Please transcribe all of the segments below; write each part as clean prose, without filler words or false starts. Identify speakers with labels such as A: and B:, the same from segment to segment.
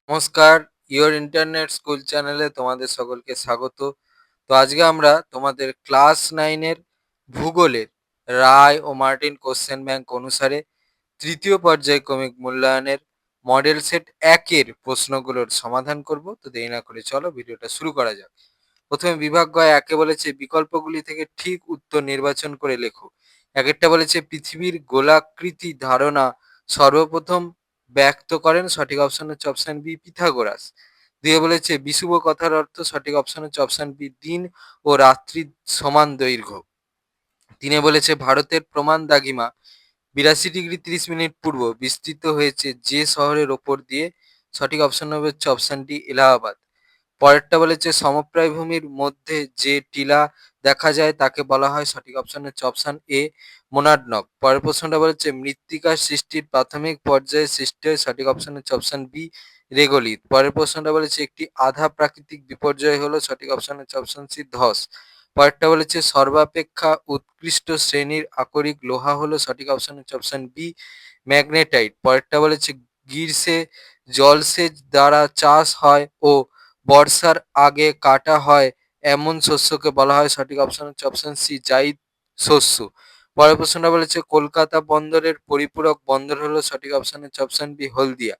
A: নমস্কার, your internet school চ্যানেলে তোমাদের সকলকে স্বাগত। তো আজকে আমরা তোমাদের ক্লাস 9 এর ভূগোলের রায় ও মার্টিন কোশ্চেন ব্যাংক অনুসারে তৃতীয় পর্যায়ক্রমিক মূল্যায়নের মডেল সেট 1 এর প্রশ্নগুলোর সমাধান করব। তো দেরি না করে চলো ভিডিওটা শুরু করা যাক। প্রথমে বিভাগ গ একে বলেছে বিকল্পগুলি থেকে ঠিক উত্তর নির্বাচন করে লেখো। একেরটা বলেছে পৃথিবীর গোলাকৃতি ধারণা সর্বপ্রথম ব্যক্ত করেন, সঠিক অপশন হচ্ছে অপশন বি পিথাগোরাস। দিয়ে বলেছে বিষুব কথার অর্থ, সঠিক অপশন হচ্ছে অপশন বি দিন ও রাত্রি সমান দৈর্ঘ্য। তিনে বলেছে ভারতের প্রমাণ দাগিমা 82°30' পূর্ব বিস্তৃত হয়েছে যে শহরের ওপর দিয়ে, সঠিক অপশন হবে হচ্ছে অপশন ডি এলাহাবাদ। পরেরটা বলেছে সমপ্রায় ভূমির মধ্যে যে টিলা দেখা যায় তাকে বলা হয়, সঠিক অপশন হচ্ছে অপশন এ মোনাডনক। পরের প্রশ্নটা বলেছে মৃত্তিকার সৃষ্টির প্রাথমিক পর্যায়ে সৃষ্টি হয়, সঠিক অপশন হচ্ছে অপশন বি রেগোলিথ। পরের প্রশ্নটা বলেছে একটি আধা প্রাকৃতিক বিপর্যয় হলো, সঠিক অপশন হচ্ছে অপশন সি ধস। পরেরটা বলেছে সর্বাপেক্ষা উৎকৃষ্ট শ্রেণীর আকরিক লোহা হলো, সঠিক অপশন হচ্ছে অপশন বি ম্যাগনেটাইট। পরেরটা বলেছে গ্রীষ্মে জলসেচ দ্বারা চাষ হয় ও বর্ষার আগে কাটা হয় এমন শস্যকে বলা হয়, সঠিক অপশন হচ্ছে অপশন সি জাইদ শস্য। পরের প্রশ্নটা বলেছে কলকাতা বন্দরের পরিপূরক বন্দর হলো, সঠিক অপশন হচ্ছে অপশন বি হলদিয়া।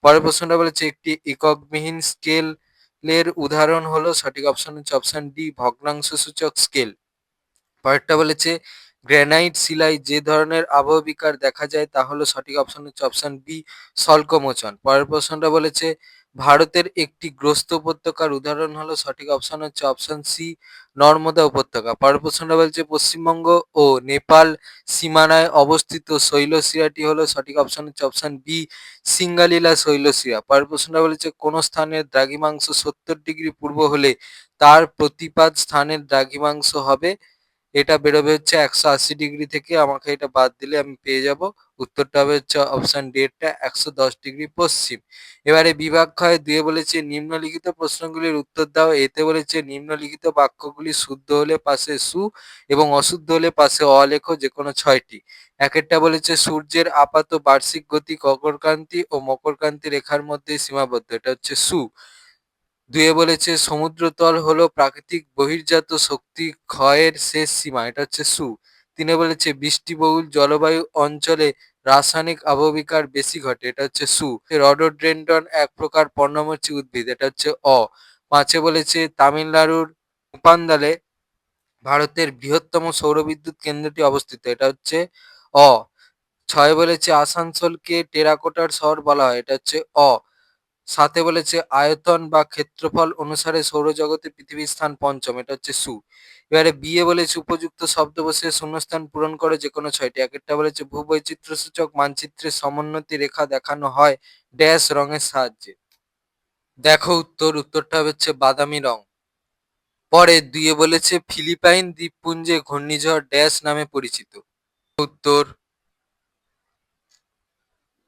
A: পরের প্রশ্নটা বলেছে একটি এককবিহীন স্কেলের উদাহরণ হলো, সঠিক অপশন হচ্ছে অপশন ডি ভগ্নাংশ সূচক স্কেল। পরেরটা বলেছে গ্রানাইট শিলায় যে ধরনের আবহবিকার দেখা যায় তা হলো, সঠিক অপশন হচ্ছে অপশন বি স্বল্পমোচন। পরের প্রশ্নটা বলেছে ভারতের একটি গ্রস্ত উপত্যকার উদাহরণ হলো, সঠিক অপশন হচ্ছে অপশন সি নর্মদা উপত্যকা। পরের প্রশ্নটা বলছে পশ্চিমবঙ্গ ও নেপাল সীমানায় অবস্থিত শৈলশিরাটি হলো, সঠিক অপশন হচ্ছে অপশন বি সিঙ্গালীলা শৈলশিরা। পরের প্রশ্নটা বলেছে কোন স্থানের দ্রাঘিমাংশ 70° পূর্ব হলে তার প্রতিপাদ স্থানের দ্রাঘিমাংশ হবে, এটা বেরোবে হচ্ছে 180° থেকে, আমাকে এটা বাদ দিলে আমি পেয়ে যাব উত্তরটা হবে হচ্ছে অপশন ডি এরটা 110° পশ্চিম। এবারে বিভাগ ক্ষয় দিয়ে বলেছে নিম্নলিখিত প্রশ্নগুলির উত্তর দাও। এতে বলেছে নিম্নলিখিত বাক্যগুলি শুদ্ধ হলে পাশে সু এবং অশুদ্ধ হলে পাশে অ লেখো যে কোনো 6টি। একেরটা বলেছে সূর্যের আপাত বার্ষিক গতি মকরক্রান্তি ও মকরক্রান্তি রেখার মধ্যে সীমাবদ্ধ, এটা হচ্ছে সু। দুয়ে বলেছে সমুদ্রতল হলো প্রাকৃতিক বহির্জাত শক্তি ক্ষয়ের শেষ সীমা, এটা হচ্ছে সু। তিনে বলেছে বৃষ্টিবহুল জলবায়ু অঞ্চলে রাসায়নিক আবহবিকার বেশি ঘটে, এটা হচ্ছে সু। রডোডেন্ড্রন এক প্রকার পর্ণমোচী উদ্ভিদ, এটা হচ্ছে অ। পাঁচে বলেছে তামিলনাড়ুর উপান্দালে ভারতের বৃহত্তম সৌরবিদ্যুৎ কেন্দ্রটি অবস্থিত, এটা হচ্ছে অ। ছয় বলেছে আসানসোলকে টেরাকোটার শহর বলা হয়, এটা হচ্ছে অ। সাথে বলেছে আয়তন বা ক্ষেত্রফল অনুসারে সৌরজগতে পৃথিবীর স্থান পঞ্চম, এটা হচ্ছে সু। এবারে বিয়ে বলেছে উপযুক্ত শব্দ বসে শূন্যস্থান পূরণ করে যে কোনো 6টি। একেরটা বলেছে ভূবৈচিত্র্য সূচক মানচিত্রের সমোন্নতি রেখা দেখানো হয় ড্যাশ রঙের সাহায্যে। দেখো উত্তরটা হচ্ছে বাদামি রং। পরে দুইয়ে বলেছে ফিলিপাইন দ্বীপপুঞ্জে ঘূর্ণিঝড় ড্যাশ নামে পরিচিত, উত্তর।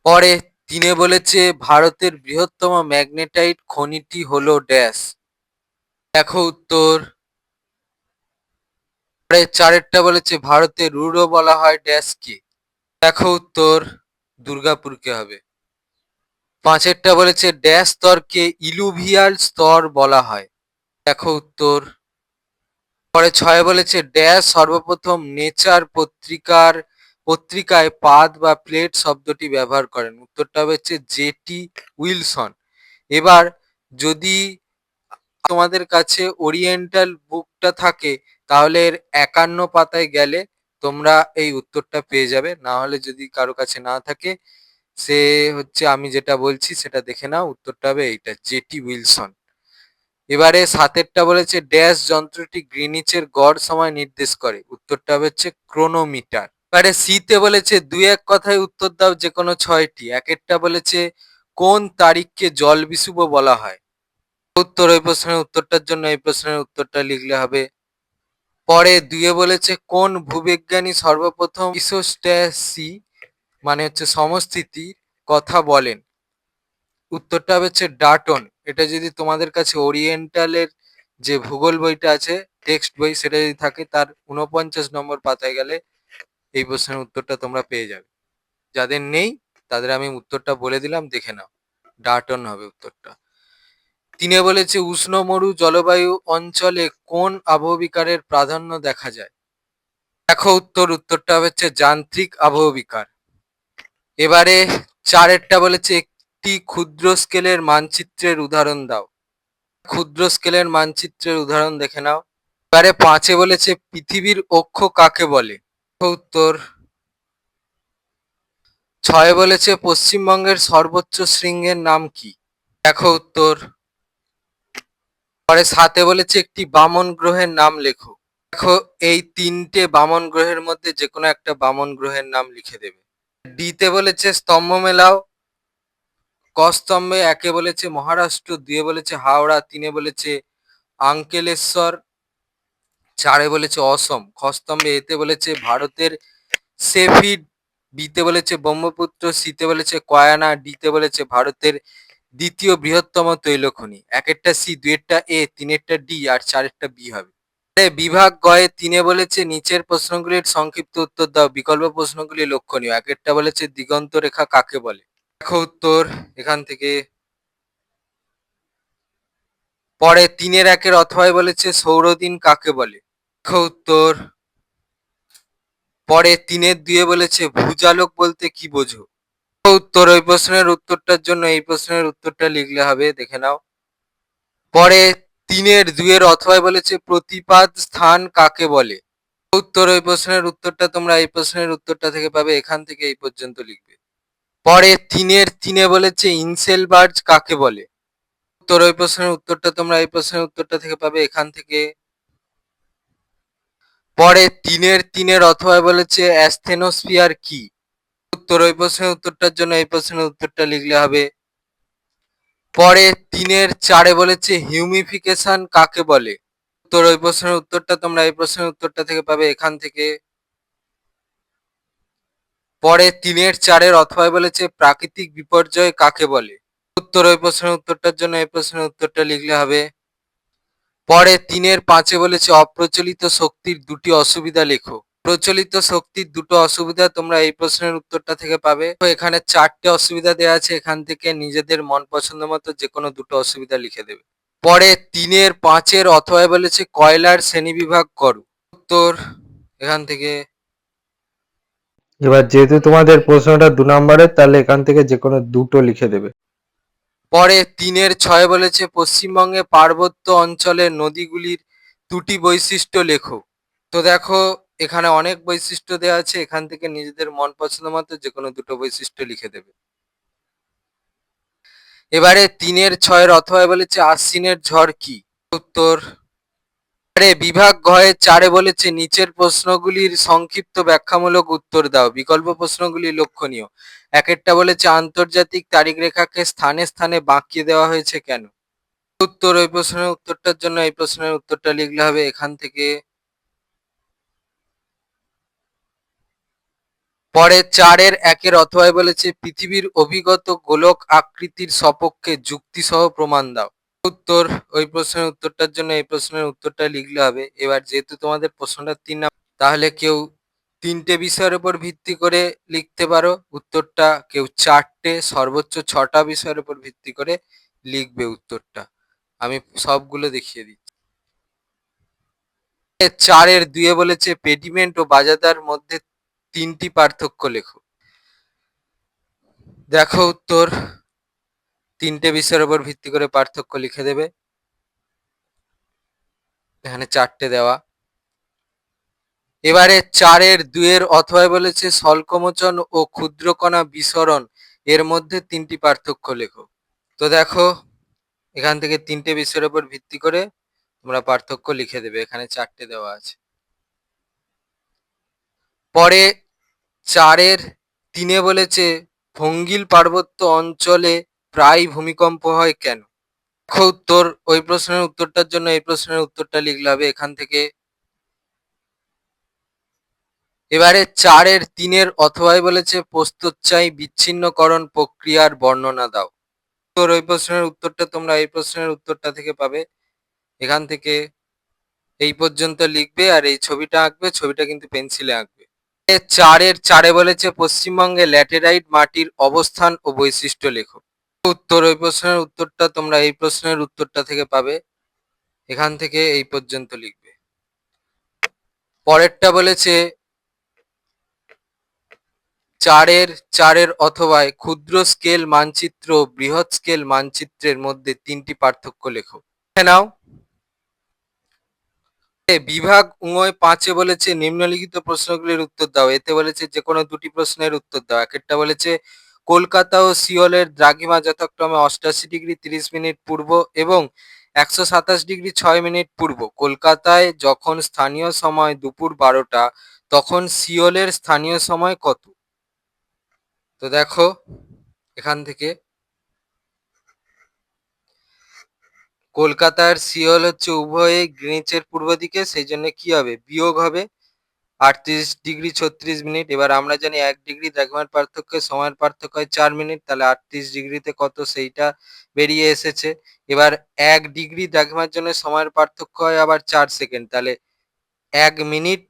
A: পরে তিনে বলেছে ভারতের বৃহত্তম ম্যাগনেটাইট খনিটি হলো ড্যাশ, দেখো উত্তর। পরে চারেরটা বলেছে ভারতের রুরো বলা হয় ড্যাশকে, দেখো উত্তর। দুর্গাপুরকে হবে। পাঁচেরটা বলেছে ড্যাশ স্তরকে ইলুভিয়াল স্তর বলা হয়, দেখো উত্তর। পরে ছয় বলেছে ড্যাশ সর্বপ্রথম নেচার পত্রিকায় পাত বা প্লেট শব্দটি ব্যবহার করেন, উত্তরটা হচ্ছে জেটি উইলসন। এবার যদি তোমাদের কাছে ওরিয়েন্টাল বুকটা থাকে তাহলে এর 51 পাতায় গেলে তোমরা এই উত্তরটা পেয়ে যাবে, না হলে যদি কারো কাছে না থাকে সে হচ্ছে আমি যেটা বলছি সেটা দেখে নাও, উত্তরটা হবে এইটা জেটি উইলসন। এবারে সাতেরটা বলেছে ড্যাশ যন্ত্রটি গ্রিনিচের গড় সময় নির্দেশ করে, উত্তরটা হচ্ছে ক্রোনোমিটার। এবারে সিতে বলেছে দুই এক কথায় উত্তর দাও যে কোনো 6টি। একেরটা বলেছে কোন তারিখকে জল বিশুভ বলা হয়, উত্তর। ওই প্রশ্নের উত্তরটার জন্য এই প্রশ্নের উত্তরটা লিখলে হবে। পরে দুইয়ে বলেছে কোন ভূবিজ্ঞানী সর্বপ্রথম ইসোস্ট্যাসি মানে হচ্ছে সমস্থিতির কথা বলেন, উত্তরটা হচ্ছে ডাটন। এটা যদি তোমাদের কাছে ওরিয়েন্টালের যে ভূগোল বইটা আছে টেক্সট বই সেটা যদি থাকে তার 49 নম্বর পাতায় গেলে এই প্রশ্নের উত্তরটা তোমরা পেয়ে যাবে। যাদের নেই তাদের আমি উত্তরটা বলে দিলাম, দেখে নাও। ডাটন হবে উত্তরটা। 3 বলেছে উষ্ণ মরু জলবায়ু অঞ্চলে কোন আবহবিকারের প্রাধান্য দেখা যায়? দেখো উত্তরটা হচ্ছে যান্ত্রিক আবহবিকার। এবারে 4 বলেছে একটি ক্ষুদ্র স্কেলের মানচিত্রের উদাহরণ দাও। ক্ষুদ্র স্কেলের মানচিত্রের উদাহরণ দেখে নাও। এবারে 5 বলেছে পৃথিবীর অক্ষ কাকে বলে? উত্তর। 6 বলেছে পশ্চিমবঙ্গের সর্বোচ্চ শৃঙ্গের নাম কি? দেখো উত্তর। পরে 7 বলেছে একটি বামন গ্রহের নাম লেখো। দেখো এই 3টে বামন গ্রহের মধ্যে যে কোনো একটা বামন গ্রহের নাম লিখে দেবে। ডি তে বলেছে স্তম্ভ মেলাও। ক স্তম্ভে 1 বলেছে মহারাষ্ট্র, 2 বলেছে হাওড়া, 3 বলেছে আঙ্কেলেশ্বর, 4 বলেছে অসম। খ স্তম্ভে এতে বলেছে ভারতের সেফিড, বিতে বলেছে ব্রহ্মপুত্র, সিতে বলেছে কয়ানা, ডিতে বলেছে ভারতের দ্বিতীয় বৃহত্তম তৈলখনি। 1 সি, 2 এ, 3 ডি আর 4 বি হবে। বিভাগ গয়ে 3 বলেছে নিচের প্রশ্নগুলির সংক্ষিপ্ত উত্তর দাও, বিকল্প প্রশ্নগুলি লক্ষণীয়। 1 বলেছে দিগন্ত রেখা কাকে বলে? দেখো উত্তর এখান থেকে। পরে 3-1 অথবায় বলেছে সৌরদিন কাকে বলে? দেখো উত্তর। পরে 3-2 বলেছে ভূজালক বলতে কি বোঝো? উত্তর ওই প্রশ্নের উত্তরটার জন্য এই প্রশ্নের উত্তরটা লিখলে হবে, দেখে নাও। পরে 3-2 অথবায় বলেছে প্রতিপাদ স্থান কাকে বলে? উত্তর ওই প্রশ্নের উত্তরটা তোমরা এই প্রশ্নের উত্তরটা থেকে পাবে, এখান থেকে এই পর্যন্ত লিখবে। পরে 3-3 বলেছে ইনসেলবার্জ কাকে বলে? উত্তর ওই প্রশ্নের উত্তরটা তোমরা এই প্রশ্নের উত্তরটা থেকে পাবে, এখান থেকে। পরে 3-3 অথবায় বলেছে অ্যাসথেনোস্ফিয়ার কি? উত্তর ওই প্রশ্নের উত্তরটার জন্য এই প্রশ্নের উত্তরটা লিখলে হবে। পরে 3-4 বলেছে হিউমিফিকেশন কাকে বলে? উত্তর ওই প্রশ্নের উত্তরটা তোমরা এই প্রশ্নের উত্তরটা থেকে পাবে, এখান থেকে। পরে 3-4 অথবায় বলেছে প্রাকৃতিক বিপর্যয় কাকে বলে? উত্তর ওই প্রশ্নের উত্তরটার জন্য এই প্রশ্নের উত্তরটা লিখলে হবে। পরে 3-5 বলেছে অপ্রচলিত শক্তির 2টি অসুবিধা লেখো। প্রচলিত শক্তির 2টো অসুবিধা তোমরা এই প্রশ্নের উত্তরটা থেকে পাবে। তো এখানে 4টে অসুবিধা দেওয়া আছে, এখান থেকে নিজেদের মন পছন্দ মতো যে কোনো 2টো অসুবিধা লিখে দেবে। পরে 3-5 অথবায় বলেছে কয়লার শ্রেণীবিভাগ করো। উত্তর এখান থেকে।
B: এবার যেহেতু তোমাদের প্রশ্নটা 2 নম্বরের, তাহলে এখান থেকে যে কোনো দুটো লিখে দেবে।
A: পরে 3-6 বলেছে পশ্চিমবঙ্গে পার্বত্য অঞ্চলের নদীগুলির 2টি বৈশিষ্ট্য লেখো। তো দেখো এখানে অনেক বৈশিষ্ট্য দেওয়া আছে, এখান থেকে নিজেদের মন পছন্দ মতো যে কোনো 2টো বৈশিষ্ট্য লিখে দেবে। এবারে 3-6 অথবায় বলেছে আশ্বিনের ঝড় কি? উত্তর। বিভাগ ঘয়ে 4 বলেছে নিচের প্রশ্নগুলির সংক্ষিপ্ত ব্যাখ্যামূলক উত্তর দাও, বিকল্প প্রশ্নগুলি লক্ষণীয়। 1 বলেছে আন্তর্জাতিক তারিখ রেখাকে স্থানে স্থানে বাঁকিয়ে দেওয়া হয়েছে কেন? উত্তর ওই প্রশ্নের উত্তরটার জন্য এই প্রশ্নের উত্তরটা লিখলে হবে, এখান থেকে। পরে 4-1 অথবায় বলেছে পৃথিবীর অভিগত গোলক আকৃতির সপক্ষে যুক্তি সহ প্রমাণ দাও। উত্তর ওই প্রশ্নের উত্তরটার জন্য এই প্রশ্নের উত্তরটা লিখলে হবে। এবার যেহেতু তোমাদের প্রশ্নটা 3 নাম্বার, তাহলে কেউ 3টে বিষয়ের উপর ভিত্তি করে লিখতে পারো উত্তরটা, কেউ 4টে, সর্বোচ্চ 6টা বিষয়ের উপর ভিত্তি করে লিখবে উত্তরটা। আমি সবগুলো দেখিয়ে দিচ্ছি। 4-2 বলেছে পেডিমেন্ট ও বাজাদার মধ্যে 3টি পার্থক্য লেখো। দেখো উত্তর 3টে বিষয়ের উপর ভিত্তি করে পার্থক্য লিখে দেবে, এখানে 4টে দেওয়া। এবারে 4-2 অথবায় বলেছে স্বল্পমোচন ও ক্ষুদ্রকণা বিসরণ এর মধ্যে 3টি পার্থক্য লেখো। তো দেখো এখান থেকে 3টে বিষয়ের উপর ভিত্তি করে তোমরা পার্থক্য লিখে দেবে, এখানে 4টে দেওয়া আছে। পরে 4-3 বলেছে ভঙ্গিল পার্বত্য অঞ্চলে প্রায় ভূমিকম্প হয় কেন? দেখো উত্তর ওই প্রশ্নের উত্তরটার জন্য এই প্রশ্নের উত্তরটা লিখলে হবে, এখান থেকে। এবারে 4-3 অথবায় বলেছে প্রস্তুতচায়ী বিচ্ছিন্নকরণ প্রক্রিয়ার বর্ণনা দাও। উত্তর ওই প্রশ্নের উত্তরটা তোমরা এই প্রশ্নের উত্তরটা থেকে পাবে, এখান থেকে এই পর্যন্ত লিখবে আর এই ছবিটা আঁকবে, ছবিটা কিন্তু পেন্সিলে আঁকবে। 4-4 বলেছে পশ্চিমবঙ্গে ল্যাটেরাইট মাটির অবস্থান ও বৈশিষ্ট্য লেখো। ওই প্রশ্নের উত্তরটা তোমরা এই প্রশ্নের উত্তরটা থেকে পাবে, এখান থেকে এই পর্যন্ত লিখবে। পরেরটা বলেছে চারের অথবা ক্ষুদ্র স্কেল মানচিত্র ও বৃহৎ স্কেল মানচিত্রের মধ্যে 3টি পার্থক্য লেখো। দেখে নাও। বিভাগ 5 বলেছে নিম্নলিখিত প্রশ্নগুলির উত্তর দাও। এতে বলেছে যে কোনো 2টি প্রশ্নের উত্তর দাও। একটা বলেছে কলকাতা ও সিওলের দ্রাঘিমা যথাক্রমে 88 ডিগ্রি 30 মিনিট পূর্ব এবং 127 ডিগ্রি 6 মিনিট পূর্ব। কলকাতায় যখন স্থানীয় সময় দুপুর 12টা, তখন সিওলের স্থানীয় সময় কত? তো দেখো এখান থেকে কলকাতার সিওল হচ্ছে উভয়ে গ্রিনিচের পূর্ব দিকে, সেই জন্য কি হবে, বিয়োগ হবে 38 ডিগ্রি 36 মিনিট। এবার আমরা জানি 1 ডিগ্রি দ্রাঘিমার পার্থক্য সময়ের পার্থক্য হয় 4 মিনিট, তাহলে 38 ডিগ্রিতে কত সেইটা বেরিয়ে এসেছে। এবার 1 ডিগ্রি দ্রাঘিমার জন্য সময়ের পার্থক্য হয় আবার 4 সেকেন্ড, তাহলে 1 মিনিট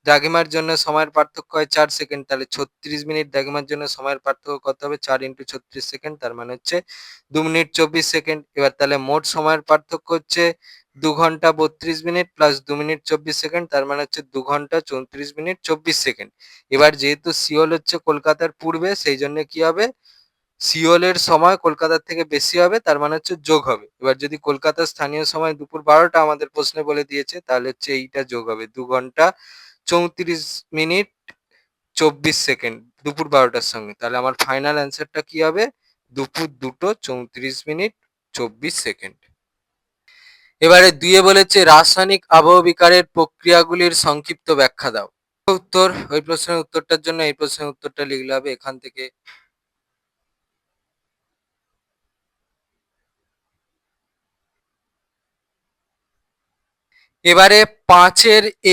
A: দ্রাঘিমার জন্য সময়ের পার্থক্য হয় 4 সেকেন্ড, তাহলে 36 মিনিট দ্রাঘিমার জন্য সময়ের পার্থক্য কত হবে, 4 ইন্টু 36 সেকেন্ড, তার মানে হচ্ছে 2 মিনিট 24 সেকেন্ড। এবার তাহলে মোট সময়ের পার্থক্য হচ্ছে 2 ঘন্টা 32 মিনিট প্লাস 2 মিনিট 24 সেকেন্ড, তার মানে হচ্ছে 2 ঘন্টা 34 মিনিট 24 সেকেন্ড। এবার যেহেতু সিওল হচ্ছে কলকাতার পূর্বে, সেই জন্য কি হবে, সিওলের সময় কলকাতার থেকে বেশি হবে, তার মানে হচ্ছে যোগ হবে। এবার যদি কলকাতার স্থানীয় সময় দুপুর 12টা আমাদের প্রশ্নে বলে দিয়েছে, তাহলে হচ্ছে এইটা যোগ হবে 2 ঘন্টা 34 মিনিট 24 সেকেন্ড দুপুর 12টার সঙ্গে। তাহলে আমার ফাইনাল অ্যান্সারটা কি হবে, দুপুর 2টো 34 মিনিট 24 সেকেন্ড। এবারে 2 বলেছে রাসায়নিক আবহবিকারের প্রক্রিয়াগুলির সংক্ষিপ্ত ব্যাখ্যা দাও। উত্তর, ওই প্রশ্নের উত্তরটার জন্য এই প্রশ্নের উত্তরটা লিখলে হবে এখান থেকে। এবারে 5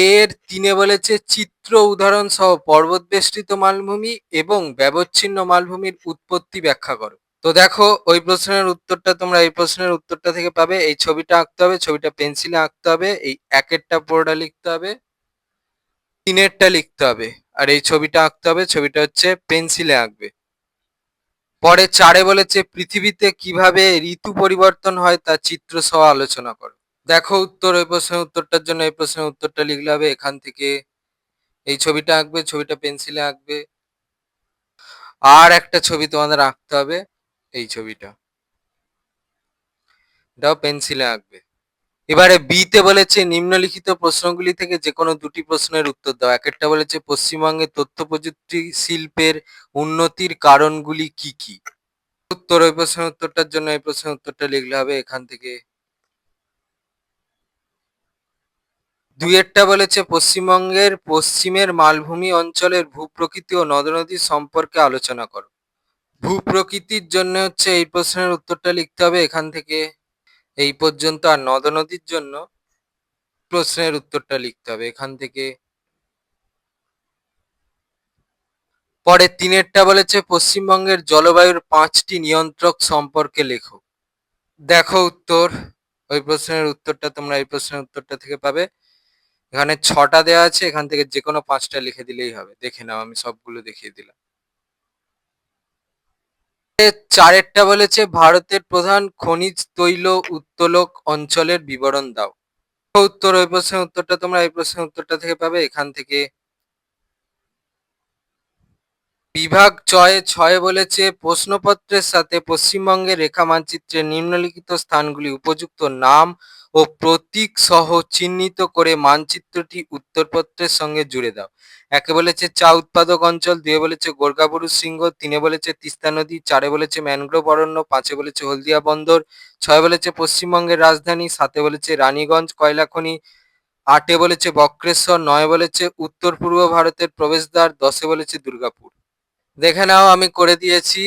A: এর 3 বলেছে চিত্র উদাহরণ সহ পর্বত বেষ্টিত মালভূমি এবং ব্যবচ্ছিন্ন মালভূমির উৎপত্তি ব্যাখ্যা করো। তো দেখো ওই প্রশ্নের উত্তরটা তোমরা এই প্রশ্নের উত্তরটা থেকে পাবে। এই ছবিটা আঁকতে হবে, ছবিটা পেন্সিলে আঁকতে হবে, এই 1-এরটা পুরোটা লিখতে হবে, 3-এরটা লিখতে হবে, আর এই ছবিটা আঁকতে হবে, ছবিটা হচ্ছে পেন্সিলে আঁকবে। পরে 4 বলেছে পৃথিবীতে কিভাবে ঋতু পরিবর্তন হয় তা চিত্র সহ আলোচনা করো। দেখো উত্তর, ওই প্রশ্নের উত্তরটার জন্য এই প্রশ্নের উত্তরটা লিখলে হবে এখান থেকে। এই ছবিটা আঁকবে, ছবিটা পেন্সিলে আঁকবে, আর একটা ছবি তোমাদের আঁকতে হবে, এই ছবিটা, এটাও পেন্সিলে আঁকবে। এবারে বিতে বলেছে নিম্নলিখিত প্রশ্নগুলি থেকে যে কোনো 2টি প্রশ্নের উত্তর দাও। একটা বলেছে পশ্চিমবঙ্গে তথ্য প্রযুক্তি শিল্পের উন্নতির কারণগুলি কি কি। উত্তর, ওই প্রশ্নের উত্তরটার জন্য এই প্রশ্নের উত্তরটা লিখলে হবে এখান থেকে। 2-এরটা বলেছে পশ্চিমবঙ্গের পশ্চিমের মালভূমি অঞ্চলের ভূপ্রকৃতি ও নদ-নদী সম্পর্কে আলোচনা করো। ভূপ্রকৃতির জন্য হচ্ছে এই প্রশ্নের উত্তরটা লিখতে হবে এখান থেকে এই পর্যন্ত, আর নদ-নদীর জন্য প্রশ্নের উত্তরটা লিখতে হবে এখান থেকে। পরে 3-এরটা বলেছে পশ্চিমবঙ্গের জলবায়ুর 5টি নিয়ন্ত্রক সম্পর্কে লেখো। দেখো উত্তর, ওই প্রশ্নের উত্তরটা তোমরা এই প্রশ্নের উত্তরটা থেকে পাবে। এখানে 6টা দেওয়া আছে, এখান থেকে যে কোনো 5টা লিখে দিলেই হবে। দেখে নাও, আমি সবগুলো দেখিয়ে দিলাম। 4-এরটা বলেছে ভারতের প্রধান খনিজ তৈল উত্তোলক অঞ্চলের বিবরণ দাও। উত্তর, ওই প্রশ্নের উত্তরটা তোমরা এই প্রশ্নের উত্তরটা থেকে পাবে এখান থেকে। বিভাগ 6 বলেছে প্রশ্নপত্রের সাথে পশ্চিমবঙ্গের রেখা মানচিত্রে নিম্নলিখিত স্থানগুলি উপযুক্ত নাম ও প্রতীক সহ চিহ্নিত করে মানচিত্রটি উত্তরপত্রের সঙ্গে জুড়ে দাও। 1 বলেছে চা উৎপাদক অঞ্চল, 2 বলেছে গোর্খাবুরুজ সিংহ, 3 বলেছে তিস্তা নদী, 4 বলেছে ম্যানগ্রোভ অরণ্য, 5 বলেছে হলদিয়া বন্দর, 6 বলেছে পশ্চিমবঙ্গের রাজধানী, 7 বলেছে রানীগঞ্জ কয়লা খনি, 8 বলেছে বক্রেশ্বর, 9 বলেছে উত্তর পূর্ব ভারতের প্রবেশদ্বার, 10 বলেছে দুর্গাপুর। দেখে নাও, আমি করে দিয়েছি।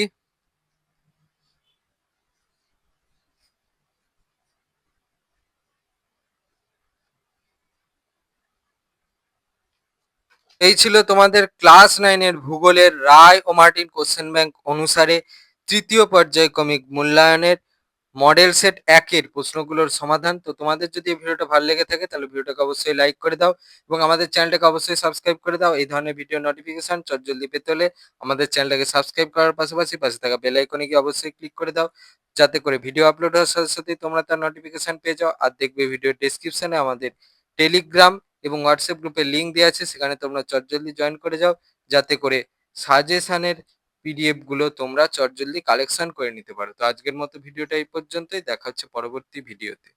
A: এই ছিল তোমাদের ক্লাস 9-এর ভূগোলের রায় ও মার্টিন কোশ্চেন ব্যাংক অনুসারে তৃতীয় পর্যায়ক্রমিক মূল্যায়নের মডেল সেট ১ এর প্রশ্নগুলোর সমাধান। তো তোমাদের যদি এই ভিডিওটা ভালো লেগে থাকে তাহলে ভিডিওটাকে অবশ্যই লাইক করে দাও এবং আমাদের চ্যানেলটাকে অবশ্যই সাবস্ক্রাইব করে দাও। এই ধরনের ভিডিও নোটিফিকেশন চটজলদি পেতে হলে আমাদের চ্যানেলটাকে সাবস্ক্রাইব করার পাশাপাশি পাশে থাকা বেল আইকনে গিয়ে অবশ্যই ক্লিক করে দাও। যাতে করে ভিডিও আপলোড হওয়ার সাথে সাথেই তোমরা তার নোটিফিকেশন পেয়ে যাও। আর দেখবে ভিডিও ডেসক্রিপশনে আমাদের টেলিগ্রাম এবং হোয়াটসঅ্যাপ গ্রুপের লিঙ্ক দেওয়া আছে। সেখানে তোমরা চটজলদি জয়েন করে যাও। যাতে করে সাজেশনের পিডিএফ গুলো তোমরা চটজলদি কালেকশন করে নিতে পারো। তো আজকের মতো ভিডিওটা এই পর্যন্তই। দেখা হচ্ছে পরবর্তী ভিডিওতে।